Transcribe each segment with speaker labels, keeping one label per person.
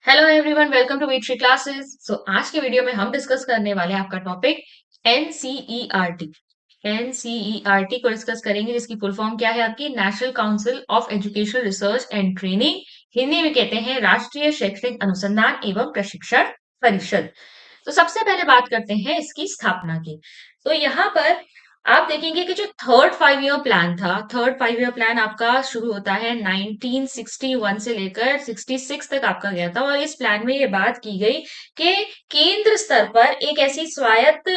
Speaker 1: Hello everyone, welcome to Vtree classes. आज के video में हम डिस्कस करने वाले हैं आपका टॉपिक एनसीईआरटी। एनसीईआरटी को डिस्कस करेंगे, जिसकी फुल फॉर्म क्या है आपकी national council of education research and training. Hindi में कहते हैं राष्ट्रीय शैक्षणिक अनुसंधान एवं प्रशिक्षण परिषद। तो सबसे पहले बात करते हैं इसकी स्थापना की। तो यहाँ पर आप देखेंगे कि जो थर्ड 5 ईयर प्लान था, थर्ड 5 ईयर प्लान आपका शुरू होता है 1961 से लेकर 66 तक आपका गया था। और इस प्लान में ये बात की गई कि केंद्र स्तर पर एक ऐसी स्वायत्त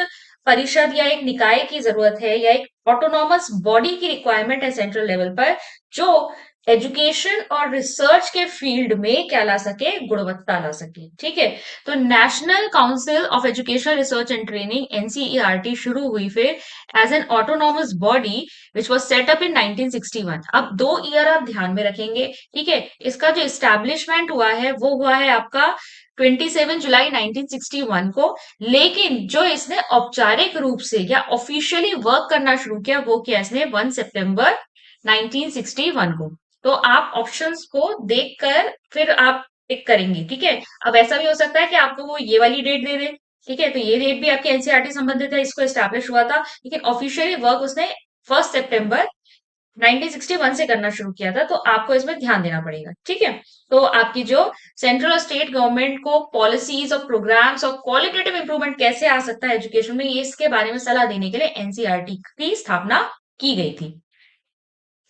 Speaker 1: परिषद या एक निकाय की जरूरत है, या एक ऑटोनॉमस बॉडी की रिक्वायरमेंट है सेंट्रल लेवल पर, जो एजुकेशन और रिसर्च के फील्ड में क्या ला सके, गुणवत्ता ला सके। ठीक है। तो national council of education research and training NCERT शुरू हुई फिर as an autonomous body which was set up in 1961। अब 2 ईयर आप ध्यान में रखेंगे। ठीक है। इसका जो एस्टैब्लिशमेंट हुआ है वो हुआ है आपका 27 जुलाई 1961 को। लेकिन जो इसने औपचारिक रूप से या ऑफिशियली वर्क करना शुरू किया वो किया इसने 1 सितंबर 1961 को। तो आप ऑप्शंस को देखकर फिर आप टिक करेंगे। ठीक है। अब ऐसा भी हो सकता है कि आपको वो ये वाली डेट दे दे। ठीक है। तो ये डेट भी आपके एनसीईआरटी संबंधित है, इसको एस्टैब्लिश हुआ था, लेकिन ऑफिशियली वर्क उसने 1 सितंबर 1961 से करना शुरू किया था। तो आपको इसमें ध्यान देना पड़ेगा। ठीक है। तो आपकी जो सेंट्रल और स्टेट गवर्नमेंट को पॉलिसीज और प्रोग्राम्स और क्वालिटेटिव इंप्रूवमेंट कैसे आ सकता है एजुकेशन में, ये इसके बारे में सलाह देने के लिए एनसीईआरटी की स्थापना की गई थी।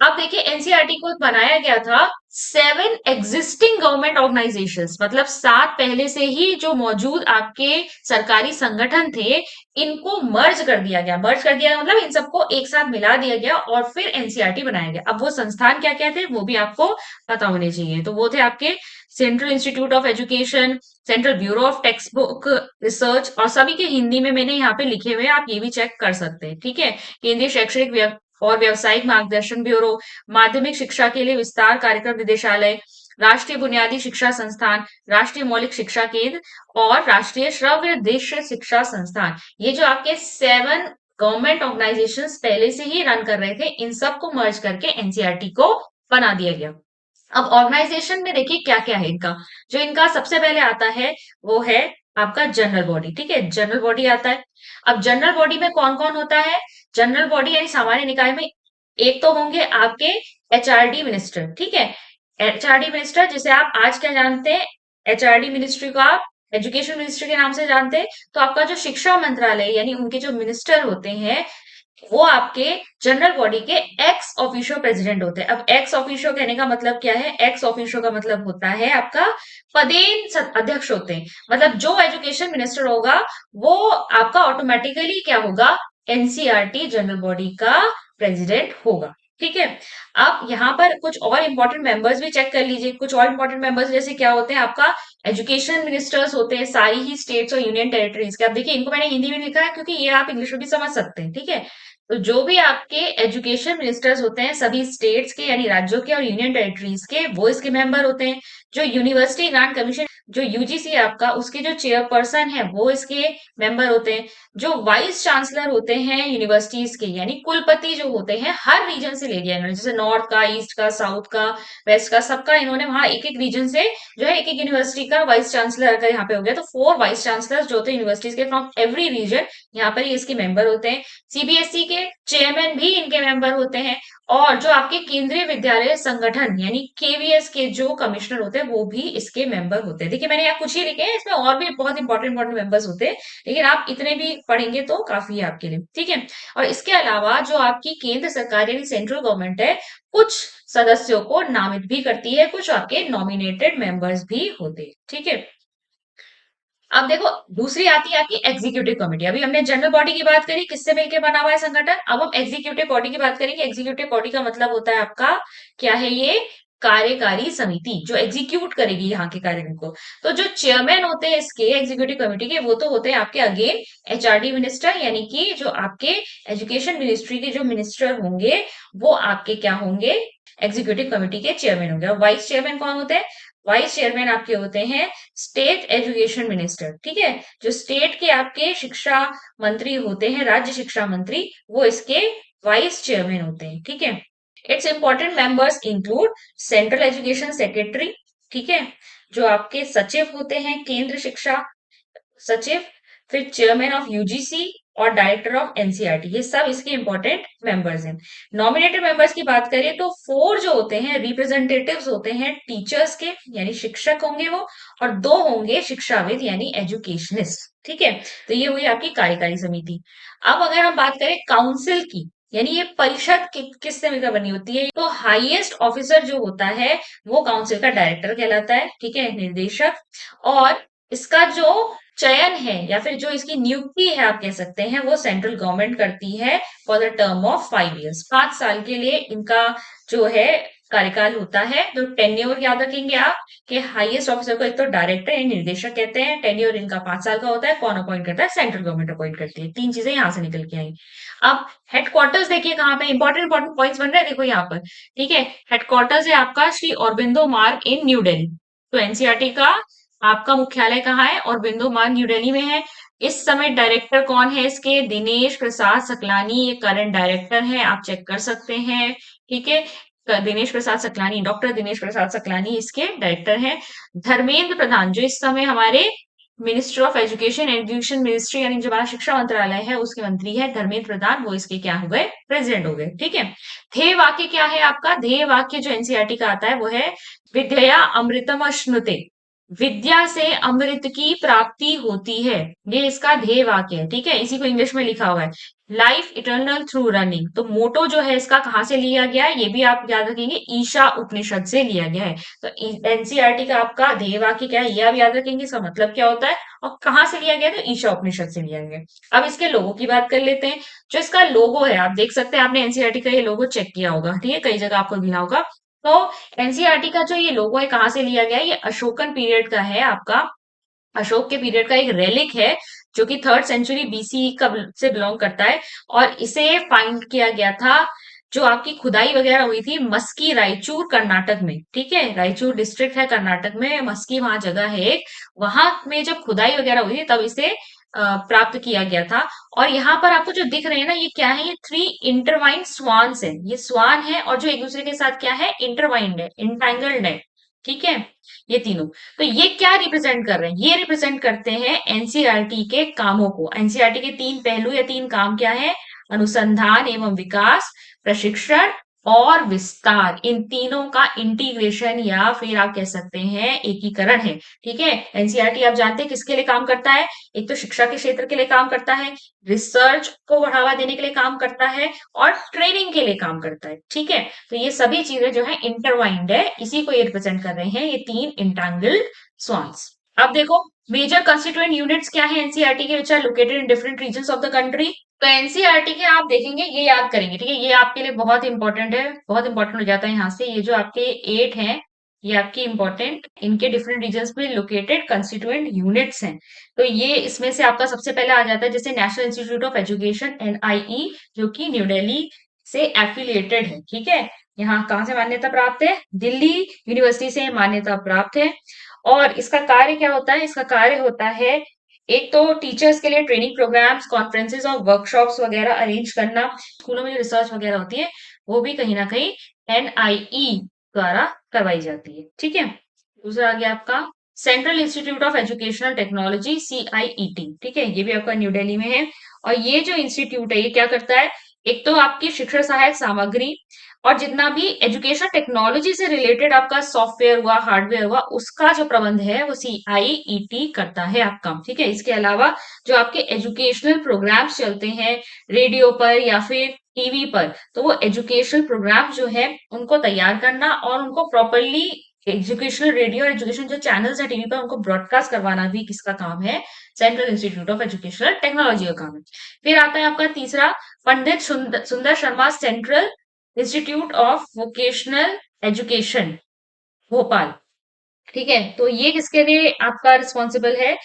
Speaker 1: अब देखिए, एनसीईआरटी को बनाया गया था 7 एग्जिस्टिंग गवर्नमेंट ऑर्गेनाइजेशंस, मतलब 7 पहले से ही जो मौजूद आपके सरकारी संगठन थे, इनको मर्ज कर दिया गया। मर्ज कर दिया मतलब इन सबको एक साथ मिला दिया गया और फिर एनसीईआरटी बनाया गया। अब वो संस्थान क्या क्या थे वो भी आपको पता होने चाहिए। तो वो थे आपके central institute of education, central bureau of text book research, और सभी के हिंदी में मैंने यहाँ पे लिखे हुए हैं, आप ये भी चेक कर सकते हैं। ठीक है। केंद्रीय शैक्षणिक और व्यावसायिक मार्गदर्शन ब्यूरो, माध्यमिक शिक्षा के लिए विस्तार कार्यक्रम निदेशालय, राष्ट्रीय बुनियादी शिक्षा संस्थान, राष्ट्रीय मौलिक शिक्षा केंद्र और राष्ट्रीय श्रव्य दृश्य शिक्षा संस्थान। ये जो आपके 7 गवर्नमेंट ऑर्गेनाइजेशंस पहले से ही रन कर रहे थे, इन सबको मर्ज करके एनसीईआरटी को बना दिया गया। अब ऑर्गेनाइजेशन में देखिए क्या क्या है इनका। जो इनका सबसे पहले आता है वो है आपका जनरल बॉडी। ठीक है। जनरल बॉडी आता है। अब जनरल बॉडी में कौन कौन होता है? जनरल बॉडी यानी सामान्य निकाय में एक तो होंगे आपके एचआरडी मिनिस्टर। ठीक है। एचआरडी मिनिस्टर, जिसे आप आज क्या जानते हैं, एचआरडी मिनिस्ट्री को आप एजुकेशन मिनिस्ट्री के नाम से जानते हैं। तो आपका जो शिक्षा मंत्रालय यानी उनके जो मिनिस्टर होते हैं, वो आपके जनरल बॉडी के एक्स ऑफिशियो प्रेसिडेंट होते हैं। अब एक्स ऑफिशियो कहने का मतलब क्या है? एक्स ऑफिशियो का मतलब होता है आपका पदेन अध्यक्ष होते हैं। मतलब जो एजुकेशन मिनिस्टर होगा वो आपका ऑटोमेटिकली क्या होगा? एनसीईआरटी जनरल बॉडी का प्रेसिडेंट होगा। ठीक है। अब यहाँ पर कुछ और इंपॉर्टेंट मेंबर्स भी चेक कर लीजिए। कुछ और इंपॉर्टेंट मेंबर्स जैसे क्या होते हैं? आपका एजुकेशन मिनिस्टर्स होते हैं सारी ही स्टेट्स और यूनियन टेरिटरीज के। अब देखिए, इनको मैंने हिंदी में लिखा है क्योंकि ये आप इंग्लिश में भी समझ सकते हैं। ठीक है। तो जो भी आपके एजुकेशन मिनिस्टर्स होते हैं सभी स्टेट्स के यानी राज्यों के और यूनियन टेरिटरीज के, वो इसके मेंबर होते हैं। जो यूनिवर्सिटी ग्रांट कमीशन जो यूजीसी है आपका, उसके जो चेयरपर्सन है वो इसके मेंबर होते हैं। जो वाइस चांसलर होते हैं यूनिवर्सिटीज के यानी कुलपति जो होते हैं, हर रीजन से ले लिया इन्होंने, जैसे नॉर्थ का, ईस्ट का, साउथ का, वेस्ट का, सबका इन्होंने वहां एक एक रीजन से जो है एक एक यूनिवर्सिटी का वाइस चांसलर का यहाँ पे हो गया। तो 4 वाइस चांसलर जो होते हैं यूनिवर्सिटीज के फ्रॉम एवरी रीजन, यहाँ पर ही इसके मेंबर होते हैं। सीबीएसई के चेयरमैन भी इनके मेंबर होते हैं। और जो आपके केंद्रीय विद्यालय संगठन यानी केवीएस के जो कमिश्नर होते हैं वो भी इसके मेंबर होते हैं। देखिए, मैंने यहाँ कुछ ही लिखे हैं, इसमें और भी बहुत इंपॉर्टेंट इंपॉर्टेंट मेंबर्स होते हैं, लेकिन आप इतने भी पढ़ेंगे तो काफी है आपके लिए। ठीक है। और इसके अलावा जो आपकी केंद्र सरकार यानी सेंट्रल गवर्नमेंट है, कुछ सदस्यों को नामित भी करती है, कुछ आपके नॉमिनेटेड मेंबर्स भी होते हैं। ठीक है। अब देखो, दूसरी आती है आपकी एग्जीक्यूटिव कमेटी। अभी हमने जनरल बॉडी की बात करी, किससे मिलकर बना हुआ है संगठन। अब हम एग्जीक्यूटिव बॉडी की बात करेंगे। एग्जीक्यूटिव बॉडी का मतलब होता है आपका क्या है? ये कार्यकारी समिति जो एग्जीक्यूट करेगी यहाँ के कार्यक्रम को। तो जो चेयरमैन होते हैं इसके एग्जीक्यूटिव कमेटी के, वो तो होते हैं आपके अगेन एचआरडी मिनिस्टर, यानी कि जो आपके एजुकेशन मिनिस्ट्री के जो मिनिस्टर होंगे वो आपके क्या होंगे? एग्जीक्यूटिव कमेटी के चेयरमैन होंगे। और वाइस चेयरमैन कौन होते हैं? वाइस चेयरमैन आपके होते हैं स्टेट एजुकेशन मिनिस्टर। ठीक है। जो स्टेट के आपके शिक्षा मंत्री होते हैं, राज्य शिक्षा मंत्री, वो इसके वाइस चेयरमैन होते हैं। ठीक है। It's important members include central education secretary, ठीक है। जो आपके सचिव होते हैं केंद्र शिक्षा सचिव, फिर चेयरमैन ऑफ यूजीसी और डायरेक्टर ऑफ एनसीईआरटी, ये सब इसके इंपॉर्टेंट मेंबर्स हैं। नॉमिनेटेड मेंबर्स की बात करें तो 4 जो होते हैं रिप्रेजेंटेटिव्स होते हैं टीचर्स के, यानी शिक्षक होंगे वो, और 2 होंगे शिक्षाविद यानी एजुकेशनिस्ट। ठीक है, तो ये हुई आपकी कार्यकारी समिति। अब अगर हम बात करें काउंसिल की, यानी ये परिषद किससे मिलकर बनी होती है, तो हाईएस्ट ऑफिसर जो होता है वो काउंसिल का डायरेक्टर कहलाता है, ठीक है, निर्देशक। और इसका जो चयन है या फिर जो इसकी नियुक्ति है आप कह सकते हैं, वो सेंट्रल गवर्नमेंट करती है for the term of 5 years. 5 साल के लिए इनका जो है कार्यकाल होता है। तो टेन्योर याद रखेंगे आप कि हाईएस्ट ऑफिसर को एक तो डायरेक्टर या निर्देशक कहते हैं, टेन्योर इनका 5 साल का होता है। कौन अपॉइंट करता है? सेंट्रल गवर्नमेंट अपॉइंट करती है। 3 चीजें यहाँ से निकल के आई। अब हेडक्वार्टर्स देखिए कहाँ पे इंपॉर्टेंट इंपॉर्टेंट पॉइंट्स बन रहे हैं, देखो यहाँ पर। ठीक है, हेडक्वार्टर्स है आपका श्री औरबिंदो मार्ग इन न्यू दिल्ली। तो एनसीईआरटी का आपका मुख्यालय कहाँ है? औरबिंदो मार्ग न्यू दिल्ली में है। इस समय डायरेक्टर कौन है इसके? दिनेश प्रसाद सकलानी, ये करंट डायरेक्टर है, आप चेक कर सकते हैं। ठीक है, दिनेश प्रसाद सकलानी, डॉक्टर दिनेश प्रसाद सकलानी इसके डायरेक्टर हैं। धर्मेंद्र प्रधान जो इस समय हमारे ministry of education, education ministry यानी जो हमारा शिक्षा मंत्रालय है उसके मंत्री है धर्मेंद्र प्रधान, वो इसके क्या हो गए? प्रेसिडेंट हो गए। ठीक है, ध्येय वाक्य क्या है आपका? ध्येय वाक्य जो एनसीईआरटी का आता है वो है विद्या अमृतम अश्नुते, विद्या से अमृत की प्राप्ति होती है। ये इसका ध्येय वाक्य है। ठीक है, इसी को इंग्लिश में लिखा हुआ है लाइफ इटर्नल थ्रू रनिंग। तो मोटो जो है इसका कहाँ से लिया गया है, ये भी आप याद रखेंगे, ईशा उपनिषद से लिया गया है। तो एनसीईआरटी का आपका ध्येय वाक्य क्या है, ये आप याद रखेंगे, इसका मतलब क्या होता है और कहाँ से लिया गया, तो ईशा उपनिषद से लिया गया। अब इसके लोगो की बात कर लेते हैं। जो इसका लोगो है आप देख सकते हैं, आपने एनसीईआरटी का ये लोगो चेक किया होगा, ठीक है, कई जगह आपको मिला होगा। तो एनसीईआरटी का जो ये लोगो है कहाँ से लिया गया है, ये अशोकन पीरियड का है आपका। अशोक के पीरियड का एक रेलिक है जो कि 3rd सेंचुरी बीसी का से बिलोंग करता है। और इसे फाइंड किया गया था, जो आपकी खुदाई वगैरह हुई थी मस्की रायचूर कर्नाटक में। ठीक है, रायचूर डिस्ट्रिक्ट है कर्नाटक में, मस्की वहां जगह है एक, वहां में जब खुदाई वगैरह हुई थी तब इसे प्राप्त किया गया था। और यहाँ पर आपको जो दिख रहे हैं ना, ये क्या है, ये 3 इंटरवाइंड स्वान्स है। ये स्वान है और जो एक दूसरे के साथ क्या है, इंटरवाइंड है, इंटैंगल्ड है। ठीक है, ये तीनों। तो ये क्या रिप्रेजेंट कर रहे हैं, ये रिप्रेजेंट करते हैं एनसीईआरटी के कामों को। एनसीईआरटी के 3 पहलू या 3 काम क्या है? अनुसंधान एवं विकास, प्रशिक्षण और विस्तार। इन तीनों का इंटीग्रेशन या फिर आप कह सकते हैं एकीकरण है। ठीक है, एनसीईआरटी आप जानते हैं किसके लिए काम करता है? एक तो शिक्षा के क्षेत्र के लिए काम करता है, रिसर्च को बढ़ावा देने के लिए काम करता है और ट्रेनिंग के लिए काम करता है। ठीक है, तो ये सभी चीजें जो है इंटरवाइंड है, इसी को ये रिप्रेजेंट कर रहे हैं ये 3 इंटैंगल्ड स्वॉन्स। अब देखो मेजर कंस्टिट्यूएंट यूनिट्स क्या है एनसीईआरटी के, which are located in different regions of the country. तो एनसीईआरटी के आप देखेंगे, ये याद करेंगे, ठीक है, ये आपके लिए बहुत इंपॉर्टेंट है, बहुत इंपॉर्टेंट हो जाता है यहाँ से। ये जो आपके 8 हैं, ये आपकी इंपॉर्टेंट इनके डिफरेंट रीजन्स में लोकेटेड कंस्टिट्यूएंट यूनिट्स हैं। तो ये इसमें से आपका सबसे पहले आ जाता है जैसे नेशनल इंस्टीट्यूट ऑफ एजुकेशन एनआईई, जो कि न्यू दिल्ली से एफिलिएटेड है। ठीक है, यहाँ कहाँ से मान्यता प्राप्त है? दिल्ली यूनिवर्सिटी से मान्यता प्राप्त है। और इसका कार्य क्या होता है? इसका कार्य होता है एक तो टीचर्स के लिए ट्रेनिंग प्रोग्राम्स, कॉन्फ्रेंसेस और वर्कशॉप्स वगैरह अरेंज करना। स्कूलों में जो रिसर्च वगैरह होती है वो भी कहीं ना कहीं एनआईई द्वारा करवाई जाती है। ठीक है, दूसरा आ गया आपका central institute of educational technology CIET. ठीक है, ये भी आपका न्यू दिल्ली में है। और ये जो इंस्टीट्यूट है ये क्या करता है? एक तो आपकी शिक्षण सहायक सामग्री और जितना भी एजुकेशन टेक्नोलॉजी से रिलेटेड आपका सॉफ्टवेयर हुआ, हार्डवेयर हुआ, उसका जो प्रबंध है वो सीआईईटी करता है आपका। ठीक है, इसके अलावा जो आपके एजुकेशनल प्रोग्राम्स चलते हैं रेडियो पर या फिर टीवी पर, तो वो एजुकेशनल प्रोग्राम जो है उनको तैयार करना और उनको प्रॉपरली एजुकेशनल रेडियो और एजुकेशन जो चैनल्स है टीवी पर उनको ब्रॉडकास्ट करवाना भी किसका काम है? Central institute of educational technology का काम है। फिर आता है आपका तीसरा पंडित सुंदर Sharma central institute of vocational education Bhopal. ठीक है, तो ये किसके लिए आपका रिस्पॉन्सिबल है?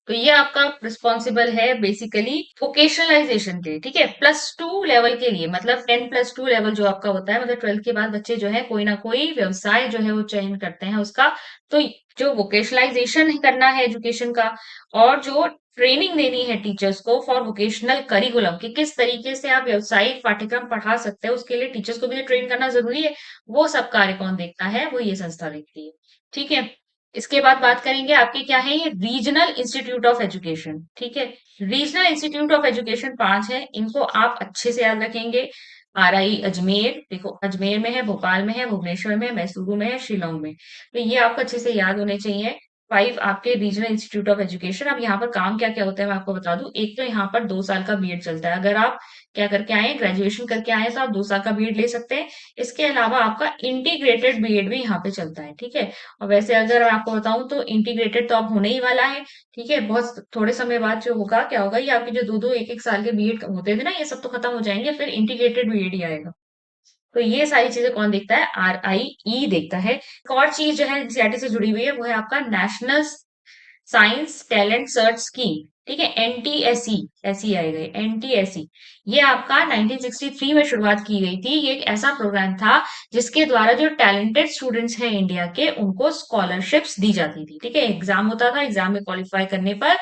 Speaker 1: तो ये आपका रिस्पॉन्सिबल है बेसिकली वोकेशनलाइजेशन के लिए। ठीक है, +2 लेवल के लिए, मतलब 10+2 लेवल जो आपका होता है, मतलब 12th के बाद बच्चे जो है कोई ना कोई व्यवसाय जो है वो चयन करते हैं उसका। तो जो वोकेशनलाइजेशन करना है एजुकेशन का और जो ट्रेनिंग देनी है टीचर्स को फॉर वोकेशनल करिकुलम, कि किस तरीके से आप व्यवसायिक पाठ्यक्रम पढ़ा सकते हैं, उसके लिए टीचर्स को भी ट्रेन करना जरूरी है। वो सब कार्य कौन देखता है? वो ये संस्था देखती है। ठीक है, इसके बाद बात करेंगे आपके क्या है ये रीजनल इंस्टीट्यूट ऑफ एजुकेशन, ठीक है। रीजनल इंस्टीट्यूट ऑफ एजुकेशन 5 है, इनको आप अच्छे से याद रखेंगे। आरआई अजमेर, देखो अजमेर में है, भोपाल में है, भुवनेश्वर में है, मैसूरू में है, शिलोंग में, तो ये आपको अच्छे से याद होने चाहिए। 5 आपके रीजनल इंस्टीट्यूट ऑफ एजुकेशन। अब यहाँ पर काम क्या क्या होता है मैं आपको बता दूं। एक तो यहाँ पर 2 साल का बीएड चलता है, अगर आप क्या करके आए, ग्रेजुएशन करके आए, तो आप 2 साल का बीएड ले सकते हैं। इसके अलावा आपका इंटीग्रेटेड बीएड भी यहाँ पे चलता है, ठीक है। और वैसे अगर मैं आपको बताऊं तो इंटीग्रेटेड तो अब होने ही वाला है, ठीक है। बहुत थोड़े समय बाद जो होगा क्या होगा, ये आपके जो 2-2 1-1 साल के बीएड होते थे ना, ये सब तो खत्म हो जाएंगे, फिर इंटीग्रेटेड बीएड ही आएगा। तो ये सारी चीजें कौन देखता है, RIE देखता है। एक और चीज जो है एनसीईआरटी से जुड़ी हुई है, वो है आपका national science talent search scheme, ठीक है, NTSE, ऐसी आई गई NTSE। ये आपका 1963 में शुरुआत की गई थी। ये एक ऐसा प्रोग्राम था जिसके द्वारा जो टैलेंटेड स्टूडेंट्स हैं इंडिया के, उनको स्कॉलरशिप्स दी जाती थी, ठीक है। एग्जाम होता था, एग्जाम में क्वालिफाई करने पर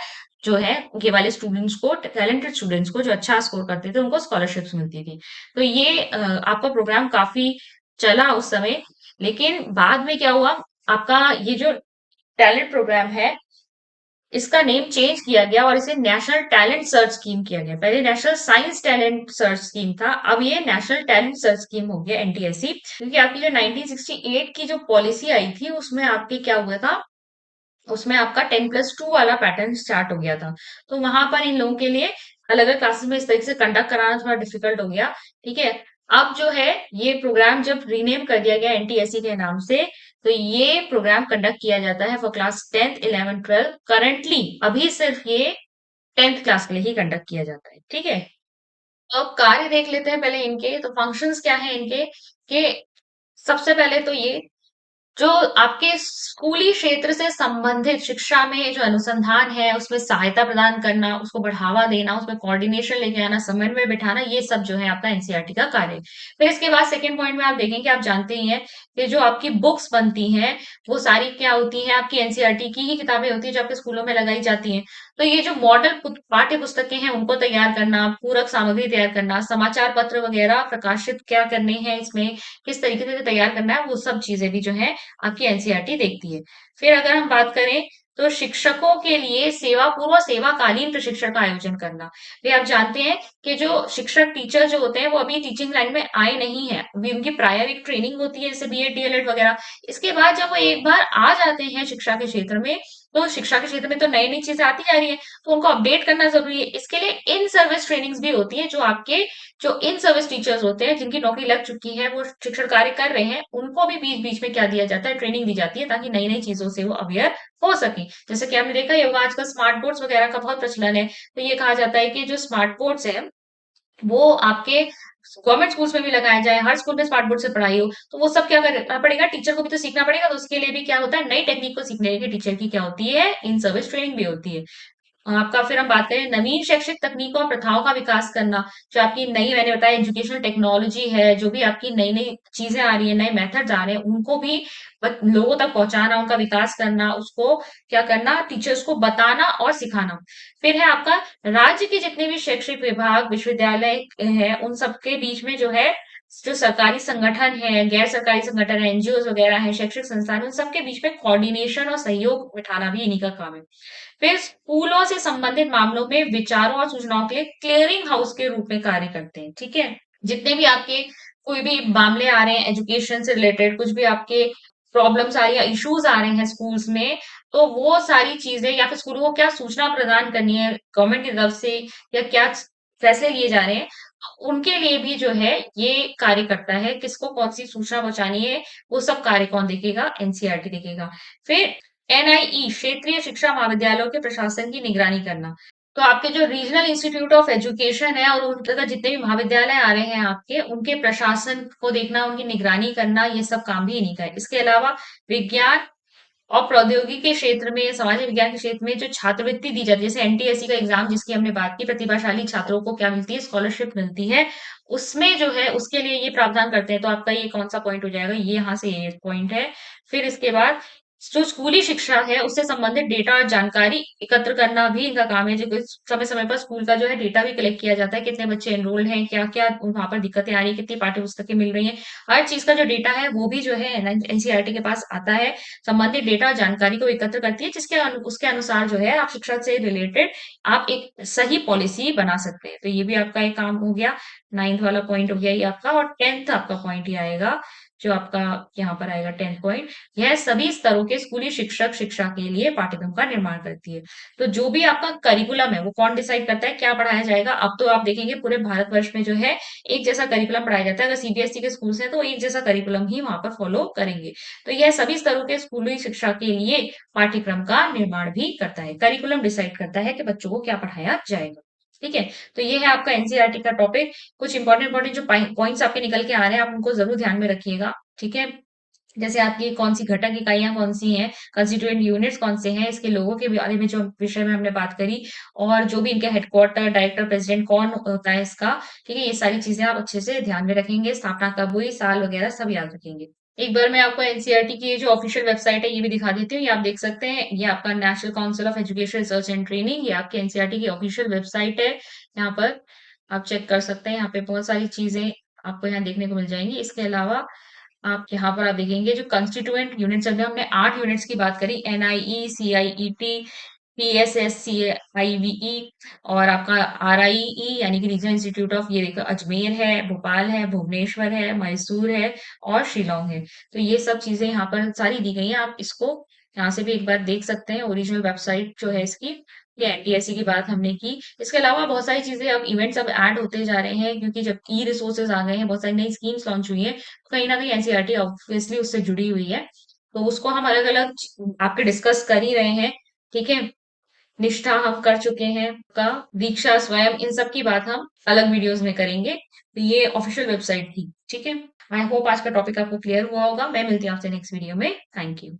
Speaker 1: जो है ये वाले स्टूडेंट्स को, टैलेंटेड स्टूडेंट्स को जो अच्छा स्कोर करते थे, उनको स्कॉलरशिप्स मिलती थी। तो ये आपका प्रोग्राम काफी चला उस समय, लेकिन बाद में क्या हुआ, आपका ये जो टैलेंट प्रोग्राम है, इसका नेम चेंज किया गया और इसे नेशनल टैलेंट सर्च स्कीम किया गया। पहले national science talent search scheme था, अब ये नेशनल टैलेंट सर्च स्कीम हो गया NTSE। क्योंकि आपकी जो 1968 की जो पॉलिसी आई थी, उसमें आपके क्या हुआ था, उसमें आपका 10+2 वाला पैटर्न स्टार्ट हो गया था। तो वहां पर इन लोगों के लिए अलग अलग क्लासेस में इस तरीके से कंडक्ट कराना थोड़ा डिफिकल्ट हो गया, ठीक है। अब जो है ये प्रोग्राम जब रीनेम कर दिया गया NTSE के नाम से, तो ये प्रोग्राम कंडक्ट किया जाता है for class 10th 11th 12th। Currently अभी सिर्फ ये 10th क्लास के लिए ही कंडक्ट किया जाता है, ठीक है। तो अब कार्य देख लेते हैं पहले इनके, तो फंक्शंस क्या है इनके, कि सबसे पहले तो ये जो आपके स्कूली क्षेत्र से संबंधित शिक्षा में जो अनुसंधान है, उसमें सहायता प्रदान करना, उसको बढ़ावा देना, उसमें कोऑर्डिनेशन लेके आना, समन्वय बिठाना, ये सब जो है आपका एनसीईआरटी का कार्य है। फिर इसके बाद सेकंड पॉइंट में आप देखेंगे, आप जानते ही हैं कि जो आपकी बुक्स बनती हैं, वो सारी क्या होती हैं, आपकी एनसीईआरटी की ही किताबें होती हैं जो आपके स्कूलों में लगाई जाती हैं। तो ये जो मॉडल पाठ्य पुस्तकें हैं, उनको तैयार करना, पूरक सामग्री तैयार करना, समाचार पत्र वगैरह प्रकाशित क्या करने हैं, इसमें किस तरीके से तैयार करना है, वो सब चीजें भी जो है आपकी एनसीईआरटी देखती है। फिर अगर हम बात करें तो शिक्षकों के लिए सेवा पूर्व सेवाकालीन प्रशिक्षण का आयोजन करना। वे आप जानते हैं कि जो शिक्षक टीचर जो होते हैं, वो अभी टीचिंग लाइन में आए नहीं है, अभी उनकी प्रायर एक ट्रेनिंग होती है, जैसे बीएड डीएलएड वगैरह। इसके बाद जब वो एक बार आ जाते हैं शिक्षा के क्षेत्र में, तो शिक्षा के क्षेत्र में तो नई नई चीजें आती जा रही है, तो उनको अपडेट करना जरूरी है। इसके लिए इन सर्विस ट्रेनिंग्स भी होती है, जो आपके जो इन सर्विस टीचर्स होते हैं, जिनकी नौकरी लग चुकी है, वो शिक्षण कार्य कर रहे हैं, उनको भी बीच बीच में क्या दिया जाता है, ट्रेनिंग दी जाती है, ताकि नई नई चीजों से वो अवेयर हो सके। जैसे कि आपने देखा ही होगा, आजकल स्मार्ट बोर्ड्स वगैरह का बहुत प्रचलन है। तो ये कहा जाता है कि जो स्मार्ट बोर्ड्स है, वो आपके गवर्नमेंट स्कूल्स में भी लगाया जाए, हर स्कूल में स्मार्ट बोर्ड से पढ़ाई हो। तो वो सब क्या करना पड़ेगा, टीचर को भी तो सीखना पड़ेगा। तो उसके लिए भी क्या होता है, नई टेक्निक को सीखने के टीचर की क्या होती है, इन सर्विस ट्रेनिंग भी होती है। आपका फिर हम बात करें नवीन शैक्षिक तकनीकों और प्रथाओं का विकास करना। जो आपकी नई, मैंने बताया एजुकेशनल टेक्नोलॉजी है, जो भी आपकी नई नई चीजें आ रही है, नए मेथड्स आ रहे हैं, उनको भी लोगों तक पहुंचाना, उनका विकास करना, उसको क्या करना, टीचर्स को बताना और सिखाना। फिर है आपका राज्य के जितने भी शैक्षिक विभाग विश्वविद्यालय है, उन सबके बीच में जो है, जो सरकारी संगठन है, गैर सरकारी संगठन है, एनजीओ वगैरह है, शैक्षिक संस्थान, उन सबके बीच में कोऑर्डिनेशन और सहयोग बिठाना भी इन्हीं का काम है। फिर स्कूलों से संबंधित मामलों में विचारों और सूचनाओं के लिए क्लियरिंग हाउस के रूप में कार्य करते हैं, ठीक है। जितने भी आपके कोई भी मामले आ रहे हैं एजुकेशन से रिलेटेड, कुछ भी आपके प्रॉब्लम्स आ रही है, इश्यूज आ रहे हैं स्कूल्स में, तो वो सारी चीजें, या फिर स्कूलों को क्या सूचना प्रदान करनी है गवर्नमेंट की तरफ से, या क्या फैसले लिए जा रहे हैं, उनके लिए भी जो है ये कार्य करता है। किसको कौन सी सूचना पहुंचानी है, वो सब कार्य कौन देखेगा, एनसीईआरटी देखेगा। फिर NIE क्षेत्रीय शिक्षा महाविद्यालयों के प्रशासन की निगरानी करना। तो आपके जो रीजनल इंस्टीट्यूट ऑफ एजुकेशन है, और उनके अंदर जितने भी महाविद्यालय आ रहे हैं आपके, उनके प्रशासन को देखना, उनकी निगरानी करना, ये सब काम भी इन्हीं का है। इसके अलावा विज्ञान और प्रौद्योगिकी के क्षेत्र में, सामाजिक विज्ञान के क्षेत्र में जो छात्रवृत्ति दी जाती है, जैसे NTSE का एग्जाम जिसकी हमने बात की, प्रतिभाशाली छात्रों को क्या मिलती है, स्कॉलरशिप मिलती है, उसमें जो है उसके लिए ये प्रावधान करते हैं। तो आपका ये कौन सा पॉइंट हो जाएगा, ये यहाँ से ये पॉइंट है। फिर इसके बाद जो स्कूली शिक्षा है उससे संबंधित डेटा और जानकारी एकत्र करना भी इनका काम है। जो समय समय पर स्कूल का जो है डेटा भी कलेक्ट किया जाता है, कितने बच्चे एनरोल्ड हैं, क्या क्या वहां पर दिक्कतें आ रही है, कितनी पाठ्य पुस्तकें मिल रही हैं, हर चीज का जो डेटा है वो भी जो है एनसीईआरटी के पास आता है। संबंधित डेटा और जानकारी को एकत्र करती है, उसके अनुसार जो है आप शिक्षा से रिलेटेड आप एक सही पॉलिसी बना सकते हैं। तो ये भी आपका एक काम हो गया। 9th वाला पॉइंट हो गया ये आपका, और 10th आपका पॉइंट ये आएगा, जो आपका यहाँ पर आएगा 10th पॉइंट। यह सभी स्तरों के स्कूली शिक्षक शिक्षा के लिए पाठ्यक्रम का निर्माण करती है। तो जो भी आपका करिकुलम है वो कौन डिसाइड करता है क्या पढ़ाया जाएगा? अब तो आप देखेंगे पूरे भारतवर्ष में जो है एक जैसा करिकुलम पढ़ाया जाता है। अगर सीबीएसई के स्कूल हैं तो एक जैसा करिकुलम ही वहां पर फॉलो करेंगे। तो यह सभी स्तरों के स्कूली शिक्षा के लिए पाठ्यक्रम का निर्माण भी करता है। करिकुलम डिसाइड करता है कि बच्चों को क्या पढ़ाया जाएगा। ठीक है, तो ये है आपका एनसीईआरटी का टॉपिक। कुछ इंपॉर्टेंट इंपॉर्टेंट जो पॉइंट्स आपके निकल के आ रहे हैं आप उनको जरूर ध्यान में रखिएगा। ठीक है, जैसे आपकी कौन सी घटक इकाइयां कौन सी हैं, कंस्टिट्यूएंट यूनिट्स कौन से हैं, इसके लोगों के बारे में जो विषय में हमने बात करी, और जो भी इनके हेडक्वार्टर डायरेक्टर प्रेसिडेंट कौन होता है इसका। ठीक है, ये सारी चीजें आप अच्छे से ध्यान में रखेंगे, स्थापना कब हुई, साल वगैरह सब याद रखेंगे। एक बार मैं आपको एनसीईआरटी की जो ऑफिशियल वेबसाइट है ये भी दिखा देती हूँ, ये आप देख सकते हैं। ये आपका national council of education research and training, ये आपके एनसीईआरटी की ऑफिशियल वेबसाइट है। यहाँ पर आप चेक कर सकते हैं, यहाँ पे बहुत सारी चीजें आपको यहाँ देखने को मिल जाएंगी। इसके अलावा आप यहाँ पर आप देखेंगे जो कंस्टिट्यूएंट यूनिट्स हैं, हमने 8 यूनिट्स की बात करी, एनआईई, सीआईईटी, पीएसएस, सीआईवीई, और आपका आरआईई यानी कि रीजनल इंस्टीट्यूट ऑफ, ये देखो अजमेर है, भोपाल है, भुवनेश्वर है, मैसूर है और शिलोंग है। तो ये सब चीजें यहाँ पर सारी दी गई हैं, आप इसको यहाँ से भी एक बार देख सकते हैं। ओरिजिनल वेबसाइट जो है इसकी, ये एनटीएससी की बात हमने की। इसके अलावा बहुत सारी चीजें अब इवेंट्स अब ऐड होते जा रहे हैं, क्योंकि जब ई रिसोर्सेज आ गए हैं, बहुत सारी नई स्कीम्स लॉन्च हुई है, तो कहीं ना कहीं एनसीईआरटी ऑब्वियसली उससे जुड़ी हुई है। तो उसको हम अलग अलग आपके डिस्कस कर ही रहे हैं। ठीक है, निष्ठा हम कर चुके हैं का, दीक्षा स्वयं, इन सब की बात हम अलग वीडियोस में करेंगे। तो ये ऑफिशियल वेबसाइट थी। ठीक है, आई होप आज का टॉपिक आपको क्लियर हुआ होगा। मैं मिलती हूँ आपसे नेक्स्ट वीडियो में। Thank you.